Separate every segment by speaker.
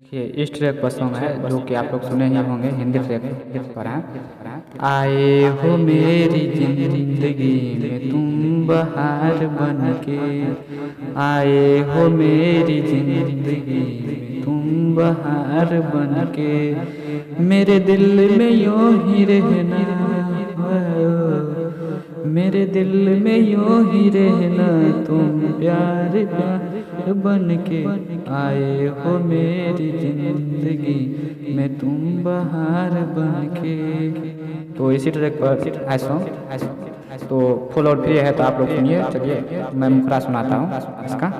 Speaker 1: देखिए इस ट्रैक पर सॉन्ग है जो कि आप लोग सुने ही होंगे, हिंदी ट्रैक पर है। आए हो मेरी जिंदगी में तुम बहार बन के, आए हो मेरी जिंदगी में तुम बहार बन के, मेरे दिल में यूं ही रहना, मेरे दिल में यूं ही रहना, तुम प्यार प्यार बन के, आए हो मेरी जिंदगी में तुम बहार बन के। तो इसी ट्रैक पर है सॉन्ग, तो फुल और फ्री है, तो आप लोग सुनिए। चलिए मैं मुखड़ा सुनाता हूँ इसका।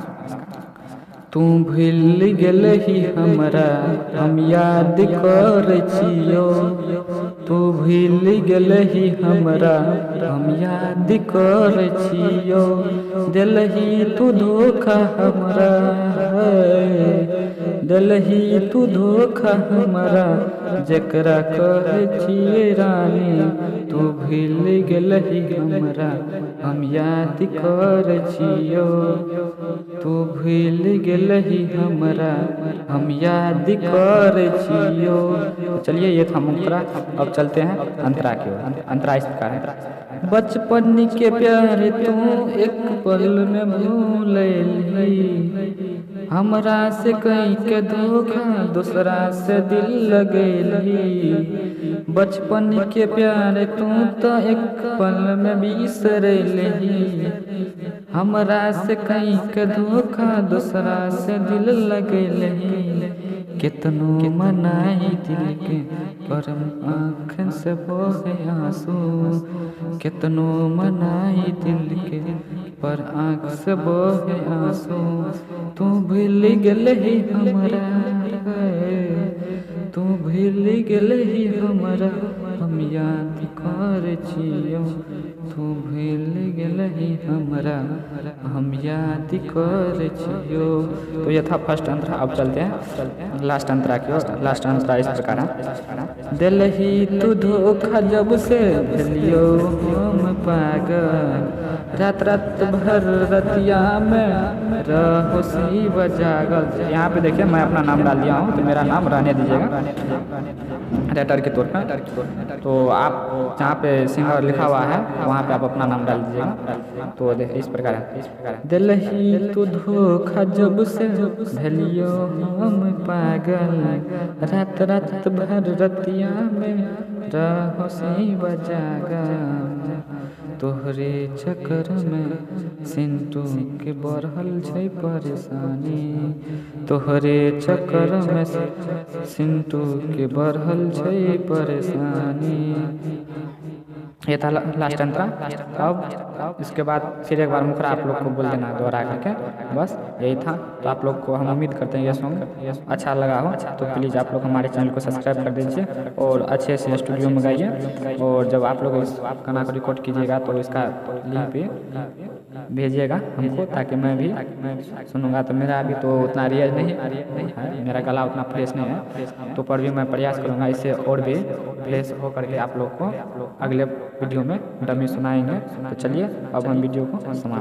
Speaker 1: तू भूल गेल ही हमरा हम याद कर छियो, तू भूल गेल ही हमरा हम याद कर छियो, दिलही तू धोखा हमरा, दिलही तू धोखा हमरा, जकरा कहे छिए रानी, तू भूल गेल ही हमरा हम याद कर छियो, तू भूल गेल ही हमरा हम याद कर छियो। तो चलिए ये था मुखड़ा, अब चलते हैं अंतरा की ओर। अंतरा इस प्रकार है। बचपन के प्यार तू एक पल में भूल ली, हमरा से कहीं के धोखा दूसरा से दिल लगेली, बचपन के प्यार तू तो एक पल में बिसर लेही, हमरा से कहीं के धोखा दूसरा से दिल लगेली, कितनो मनाई दिल के पर आँख से बहे आंसू, कितनो मनाई दिल के पर आँख से बहे आंसू, तू भूल गेल ही हमरा, तू भूल गेल ही हमरा हम याद कर छियो, तू भूल गेल ही हमरा हम याद कर छियो। तो ये था फर्स्ट अंतरा। अब चलते हैं लास्ट अंतरा की ओर। लास्ट अंतरा इस प्रकार है। दिल ही तू धोखा जब से भेलियो हम पागल, रात रात भर रतिया में रहो सी बजागल। यहाँ पे देखिए मैं अपना नाम डाल दिया हूँ, तो मेरा नाम रहने दीजिएगा राइटर के तौर पर। तो आप जहाँ पे सिंगर लिखा हुआ है वहाँ पे आप अपना नाम डाल दीजिएगा। तो देखिए इस प्रकार है। दिल ही तू धोखा जब से भेलियो हम पागल, रात रात भर रतिया में रहो सी बजागल, तोहरे चक्कर में सिंटू के बढ़ल छै परेशानी, तोहरे चक्कर में सिंटू के बढ़ल छै परेशानी। ये था लास्ट अंतरा। अब इसके बाद फिर एक बार मुखड़ा आप लोग को बोल देना दोहरा करके, बस यही था। तो आप लोग को हम उम्मीद करते हैं ये सॉन्ग अच्छा लगा हो, तो प्लीज़ आप लोग हमारे चैनल को सब्सक्राइब कर दीजिए और अच्छे से स्टूडियो में गाइए। और जब आप लोग इस गाना को रिकॉर्ड कीजिएगा तो इसका लिंक पे भेजिएगा हमको, ताकि मैं भी सुनूंगा। तो मेरा अभी तो उतना रियाज नहीं है, मेरा गला उतना फ्रेश नहीं है, तो पर भी मैं प्रयास करूँगा इससे और भी फ्रेश हो करके आप लोग को अगले वीडियो में डमी सुनाएंगे। तो चलिए अब हम वीडियो को समाप्त